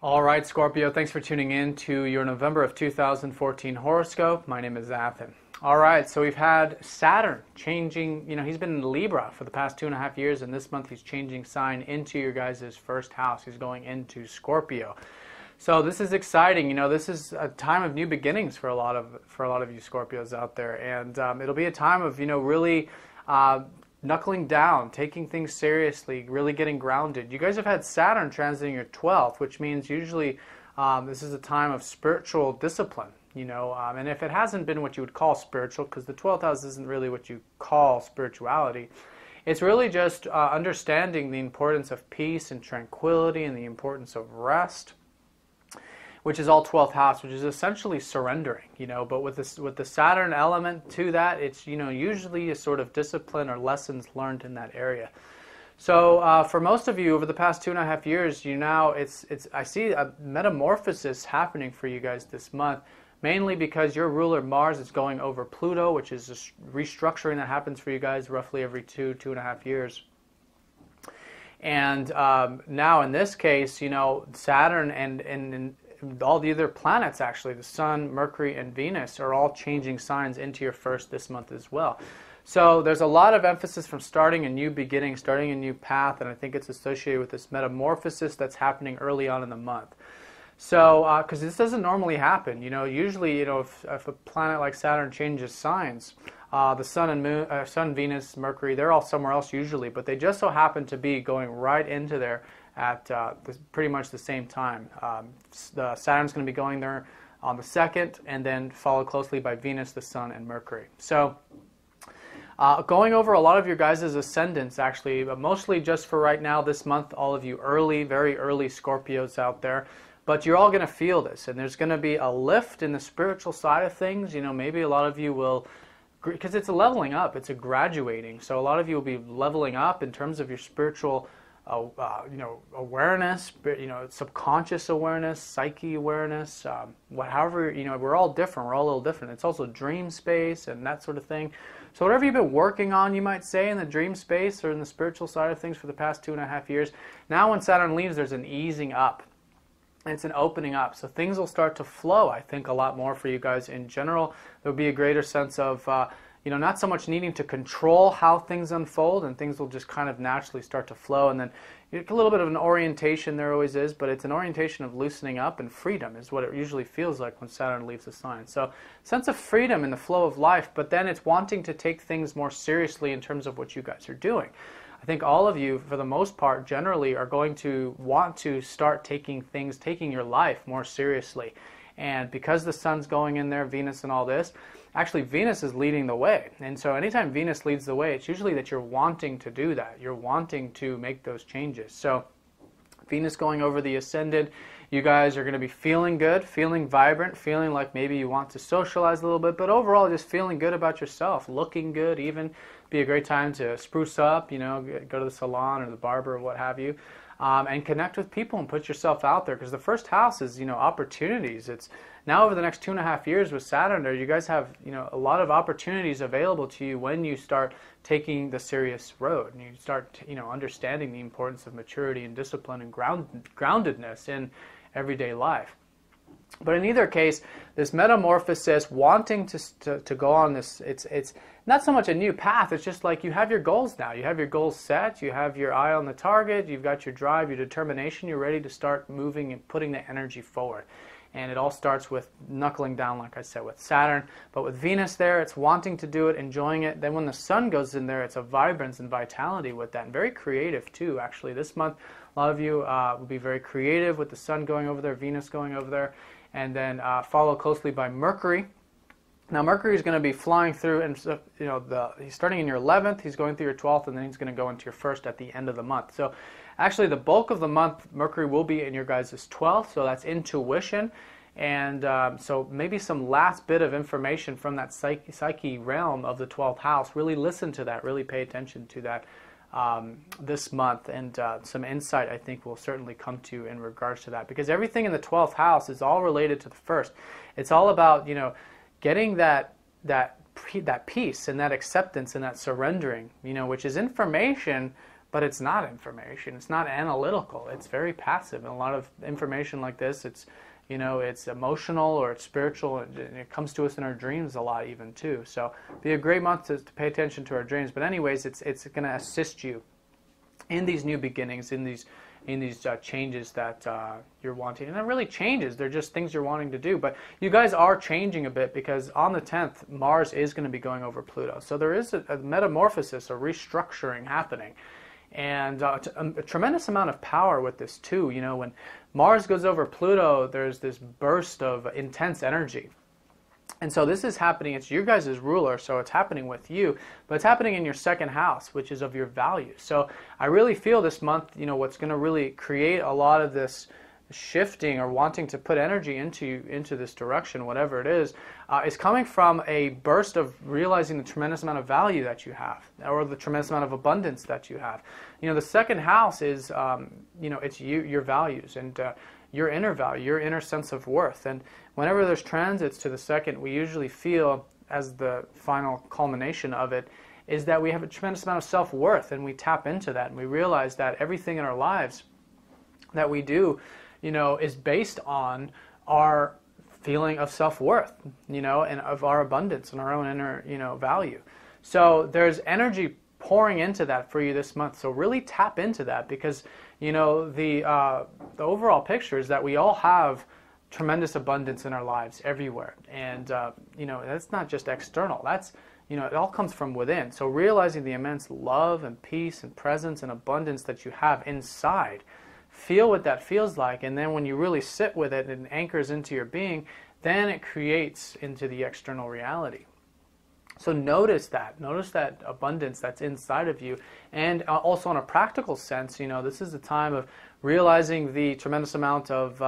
All right, Scorpio, thanks for tuning in to your November of 2014 horoscope. My name is Athen. All right, so we've had Saturn changing, he's been in Libra for the past 2.5 years, and this month he's changing sign into your guys' first house. He's going into Scorpio. So this is exciting. This is a time of new beginnings for a lot of you Scorpios out there, and it'll be a time of really knuckling down, taking things seriously, really getting grounded. You guys have had Saturn transiting your 12th, which means usually this is a time of spiritual discipline. And if it hasn't been what you would call spiritual, because the 12th house isn't really what you call spirituality, it's really just understanding the importance of peace and tranquility and the importance of rest, which is all 12th house, which is essentially surrendering, but with the Saturn element to that, it's, usually a sort of discipline or lessons learned in that area. So for most of you over the past 2.5 years, I see a metamorphosis happening for you guys this month, mainly because your ruler Mars is going over Pluto, which is a restructuring that happens for you guys roughly every 2.5 years. And now in this case, Saturn and all the other planets, actually, the Sun, Mercury, and Venus, are all changing signs into your first this month as well. So there's a lot of emphasis from starting a new beginning, starting a new path, and I think it's associated with this metamorphosis that's happening early on in the month. So, because this doesn't normally happen, usually, if a planet like Saturn changes signs, the Sun and Moon, Sun, Venus, Mercury, they're all somewhere else usually, but they just so happen to be going right into there at pretty much the same time. The Saturn's going to be going there on the 2nd, and then followed closely by Venus, the Sun, and Mercury. So going over a lot of your guys' ascendants, actually, but mostly just for right now, this month, all of you very early Scorpios out there. But you're all going to feel this, and there's going to be a lift in the spiritual side of things. Maybe a lot of you will, because it's a leveling up, it's a graduating. So a lot of you will be leveling up in terms of your spiritual awareness, subconscious awareness, psyche awareness, however, we're all different. We're all a little different. It's also dream space and that sort of thing. So whatever you've been working on, you might say, in the dream space or in the spiritual side of things for the past 2.5 years, now when Saturn leaves, there's an easing up. It's an opening up. So things will start to flow, I think, a lot more for you guys in general. There'll be a greater sense of not so much needing to control how things unfold, and things will just kind of naturally start to flow. And then a little bit of an orientation there always is, but it's an orientation of loosening up and freedom is what it usually feels like when Saturn leaves the sign. So sense of freedom in the flow of life, but then it's wanting to take things more seriously in terms of what you guys are doing. I think all of you, for the most part, generally are going to want to start taking your life more seriously. And because the Sun's going in there, Venus and all this, actually Venus is leading the way. And so anytime Venus leads the way, it's usually that you're wanting to do that. You're wanting to make those changes. So Venus going over the ascendant, you guys are going to be feeling good, feeling vibrant, feeling like maybe you want to socialize a little bit, but overall just feeling good about yourself, looking good even. Be a great time to spruce up, go to the salon or the barber or what have you. And connect with people and put yourself out there, because the first house is opportunities. It's now over the next 2.5 years with Saturn there, you guys have a lot of opportunities available to you when you start taking the serious road and you start understanding the importance of maturity and discipline and groundedness in everyday life. But in either case, this metamorphosis, wanting to go on this, it's not so much a new path, it's just like you have your goals now. You have your goals set, you have your eye on the target, you've got your drive, your determination, you're ready to start moving and putting the energy forward. And it all starts with knuckling down, like I said, with Saturn. But with Venus there, it's wanting to do it, enjoying it. Then when the Sun goes in there, it's a vibrance and vitality with that. And very creative, too, actually. This month, a lot of you will be very creative with the Sun going over there, Venus going over there. And then followed closely by Mercury. Now Mercury is going to be flying through, and he's starting in your 11th, he's going through your 12th, and then he's going to go into your 1st at the end of the month. So actually the bulk of the month, Mercury will be in your guys' 12th, so that's intuition. And so maybe some last bit of information from that psyche realm of the 12th house. Really listen to that, really pay attention to that this month, and some insight I think will certainly come to you in regards to that, because everything in the 12th house is all related to the 1st. It's all about getting that peace and that acceptance and that surrendering, which is information, but it's not information. It's not analytical. It's very passive. And a lot of information like this, it's, it's emotional or it's spiritual, and it comes to us in our dreams a lot even too. So be a great month to pay attention to our dreams. But anyways, it's going to assist you in these new beginnings, in these changes that you're wanting. And it really changes. They're just things you're wanting to do. But you guys are changing a bit, because on the 10th, Mars is going to be going over Pluto. So there is a metamorphosis, a restructuring happening. And a tremendous amount of power with this too. When Mars goes over Pluto, there's this burst of intense energy. And so this is happening, it's your guys' ruler, so it's happening with you, but it's happening in your second house, which is of your values. So I really feel this month, what's going to really create a lot of this shifting or wanting to put energy into this direction, whatever it is coming from a burst of realizing the tremendous amount of value that you have, or the tremendous amount of abundance that you have. The second house is, it's your values and your inner value, your inner sense of worth. And whenever there's transits to the second, we usually feel, as the final culmination of it, is that we have a tremendous amount of self-worth, and we tap into that, and we realize that everything in our lives that we do, is based on our feeling of self-worth, and of our abundance and our own inner, value. So there's energy pouring into that for you this month. So really tap into that, because, the overall picture is that we all have tremendous abundance in our lives everywhere. And, that's not just external. That's, it all comes from within. So realizing the immense love and peace and presence and abundance that you have inside, feel what that feels like, and then when you really sit with it and anchors into your being, then it creates into the external reality. So notice that abundance that's inside of you. And also in a practical sense, this is the time of realizing the tremendous amount of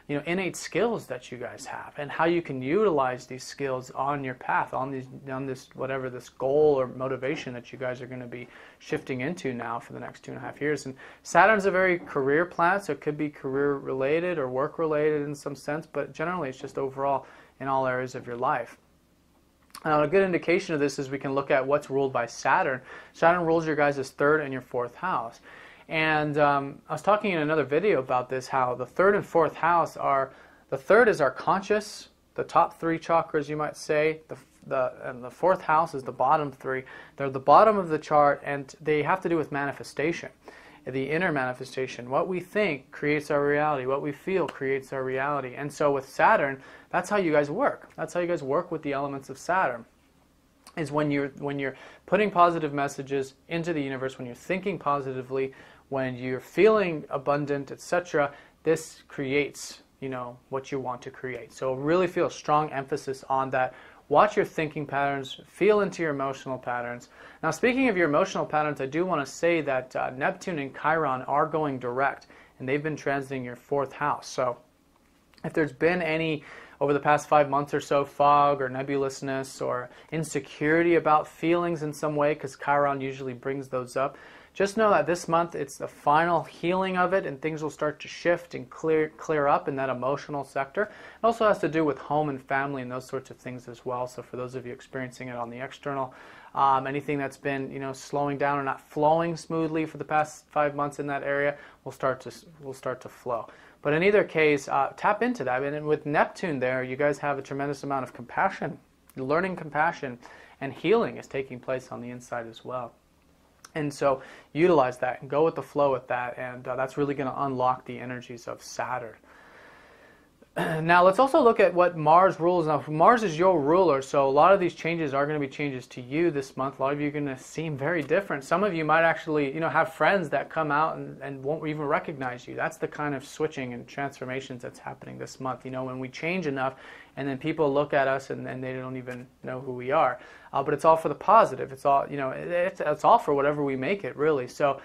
innate skills that you guys have, and how you can utilize these skills on your path, on this whatever this goal or motivation that you guys are going to be shifting into now for the next 2.5 years. And Saturn's a very career planet, so it could be career related or work related in some sense, but generally it's just overall in all areas of your life. A good indication of this is we can look at what's ruled by Saturn. Saturn rules your guys' third and your fourth house. And I was talking in another video about this, how the third and fourth house the third is our conscious, the top 3 chakras, you might say, and the fourth house is the bottom 3. They're the bottom of the chart, and they have to do with manifestation, the inner manifestation. What we think creates our reality. What we feel creates our reality. And so with Saturn, that's how you guys work. That's how you guys work with the elements of Saturn. Is when you're putting positive messages into the universe, when you're thinking positively, when you're feeling abundant, etc., this creates, what you want to create. So really feel a strong emphasis on that. Watch your thinking patterns, feel into your emotional patterns. Now, speaking of your emotional patterns, I do want to say that Neptune and Chiron are going direct, and they've been transiting your fourth house. So if there's been any, over the past 5 months or so, fog or nebulousness or insecurity about feelings in some way, because Chiron usually brings those up, just know that this month it's the final healing of it, and things will start to shift and clear up in that emotional sector. It also has to do with home and family and those sorts of things as well. So for those of you experiencing it on the external, anything that's been slowing down or not flowing smoothly for the past 5 months in that area will start to flow. But in either case, tap into that. And with Neptune there, you guys have a tremendous amount of compassion, learning compassion, and healing is taking place on the inside as well. And so utilize that and go with the flow with that, and that's really going to unlock the energies of Saturn. Now let's also look at what Mars rules. Now Mars is your ruler, so a lot of these changes are going to be changes to you this month. A lot of you are going to seem very different. Some of you might actually have friends that come out and won't even recognize you. That's the kind of switching and transformations that's happening this month. When we change enough and then people look at us and they don't even know who we are. But it's all for the positive. It's all, it's all for whatever we make it, really. So,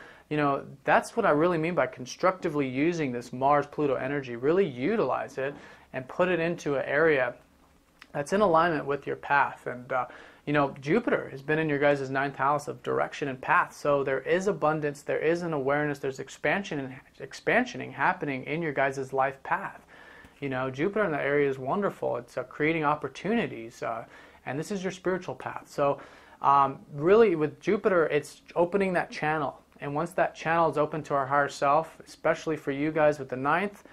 that's what I really mean by constructively using this Mars-Pluto energy. Really utilize it and put it into an area that's in alignment with your path. And, Jupiter has been in your guys' 9th house of direction and path. So there is abundance, there is an awareness, there's expansioning happening in your guys' life path. Jupiter in that area is wonderful. It's creating opportunities, and this is your spiritual path. So really with Jupiter, it's opening that channel. And once that channel is open to our higher self, especially for you guys with the ninth,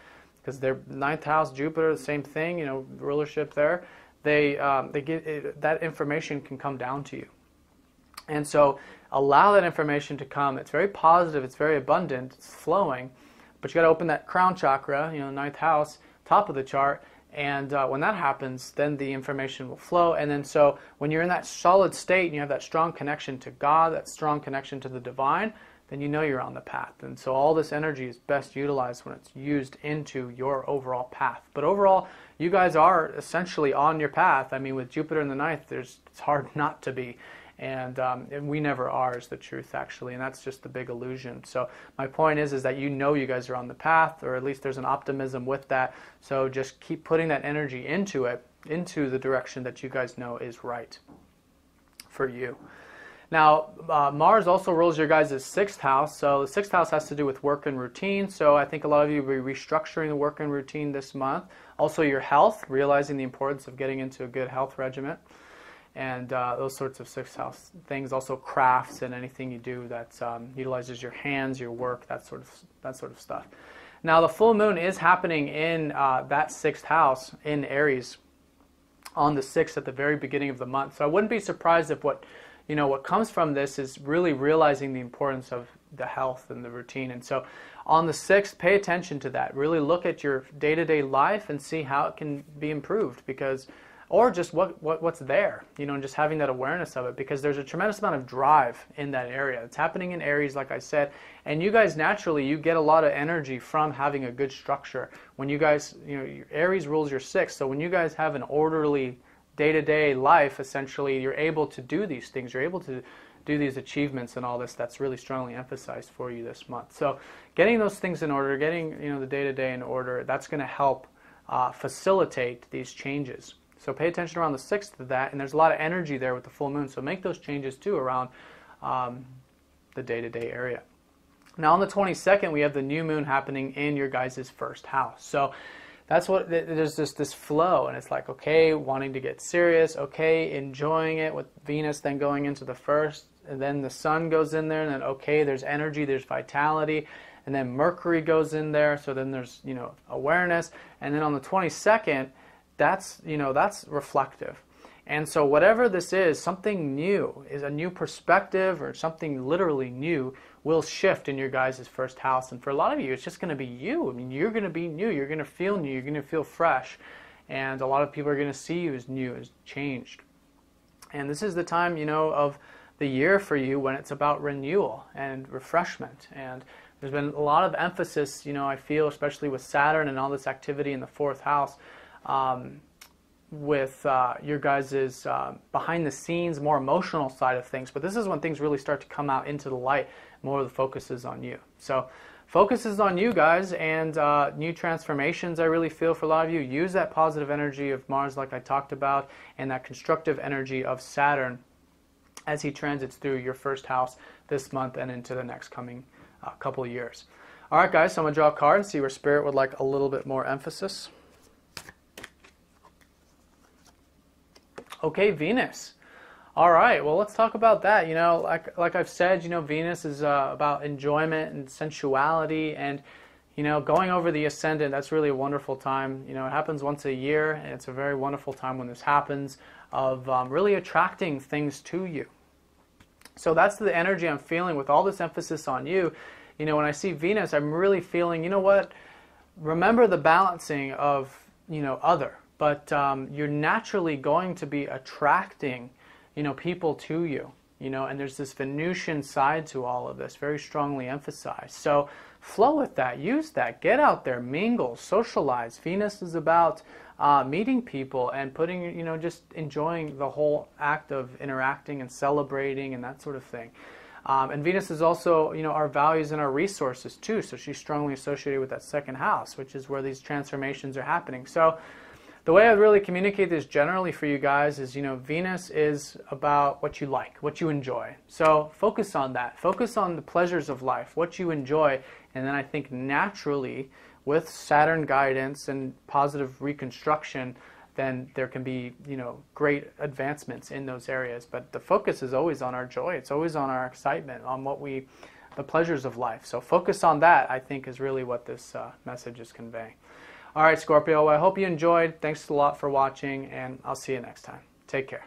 because their ninth house, Jupiter, the same thing, you know, rulership there, they get that information can come down to you. And so allow that information to come. It's very positive, it's very abundant, it's flowing, but you got to open that crown chakra, you know, ninth house, top of the chart. And when that happens, then the information will flow. And then so when you're in that solid state and you have that strong connection to God, that strong connection to the divine, then you know you're on the path. And so all this energy is best utilized when it's used into your overall path. But overall, you guys are essentially on your path. I mean, with Jupiter in the ninth, it's hard not to be. And we never are, is the truth, actually, and that's just the big illusion. So my point is that you know you guys are on the path, or at least there's an optimism with that. So just keep putting that energy into it, into the direction that you guys know is right for you. Now, Mars also rules your guys' sixth house. So the sixth house has to do with work and routine. So I think a lot of you will be restructuring the work and routine this month. Also your health, realizing the importance of getting into a good health regimen. And those sorts of sixth house things, also crafts and anything you do that utilizes your hands, your work, that sort of stuff. Now the full moon is happening in that sixth house in Aries on the 6th at the very beginning of the month. So I wouldn't be surprised if what comes from this is really realizing the importance of the health and the routine. And so on the 6th, pay attention to that. Really look at your day-to-day life and see how it can be improved, because or just what's there, and just having that awareness of it, because there's a tremendous amount of drive in that area. It's happening in Aries, like I said, and you guys naturally, you get a lot of energy from having a good structure. When you guys, Aries rules your 6th, so when you guys have an orderly day-to-day life, essentially, you're able to do these things, you're able to do these achievements and all this. That's really strongly emphasized for you this month. So getting those things in order, getting the day-to-day in order, that's going to help facilitate these changes. So pay attention around the 6th of that, and there's a lot of energy there with the full moon, so make those changes too around the day-to-day area. Now on the 22nd, we have the new moon happening in your guys' first house. So that's what, there's just this flow, and it's like, okay, wanting to get serious, okay, enjoying it with Venus then going into the first, and then the sun goes in there, and then, okay, there's energy, there's vitality, and then Mercury goes in there, so then there's, awareness, and then on the 22nd, that's reflective. And so whatever this is, something new, is a new perspective or something literally new will shift in your guys' first house. And for a lot of you, it's just going to be you. I mean, you're going to be new. You're going to feel new. You're going to feel fresh. And a lot of people are going to see you as new, as changed. And this is the time, of the year for you when it's about renewal and refreshment. And there's been a lot of emphasis, I feel, especially with Saturn and all this activity in the 4th house, with your guys' behind the scenes, more emotional side of things. But this is when things really start to come out into the light. More of the focus is on you. So focus is on you guys, and new transformations, I really feel for a lot of you. Use that positive energy of Mars like I talked about, and that constructive energy of Saturn as he transits through your first house this month and into the next coming couple of years. All right, guys, so I'm going to draw a card and see where Spirit would like a little bit more emphasis. Okay, Venus. All right, well, let's talk about that. Like I've said, Venus is about enjoyment and sensuality, and going over the ascendant. That's really a wonderful time. It happens once a year, and it's a very wonderful time when this happens, of really attracting things to you. So that's the energy I'm feeling with all this emphasis on you. When I see Venus, I'm really feeling, remember the balancing of other. But you're naturally going to be attracting, people to you, and there's this Venusian side to all of this, very strongly emphasized. So flow with that, use that, get out there, mingle, socialize. Venus is about meeting people and putting, just enjoying the whole act of interacting and celebrating and that sort of thing. And Venus is also, our values and our resources too. So she's strongly associated with that 2nd house, which is where these transformations are happening. So the way I really communicate this generally for you guys is, Venus is about what you like, what you enjoy. So focus on that. Focus on the pleasures of life, what you enjoy. And then I think naturally, with Saturn guidance and positive reconstruction, then there can be, great advancements in those areas. But the focus is always on our joy. It's always on our excitement, on what we the pleasures of life. So focus on that, I think, is really what this message is conveying. All right, Scorpio, I hope you enjoyed. Thanks a lot for watching, and I'll see you next time. Take care.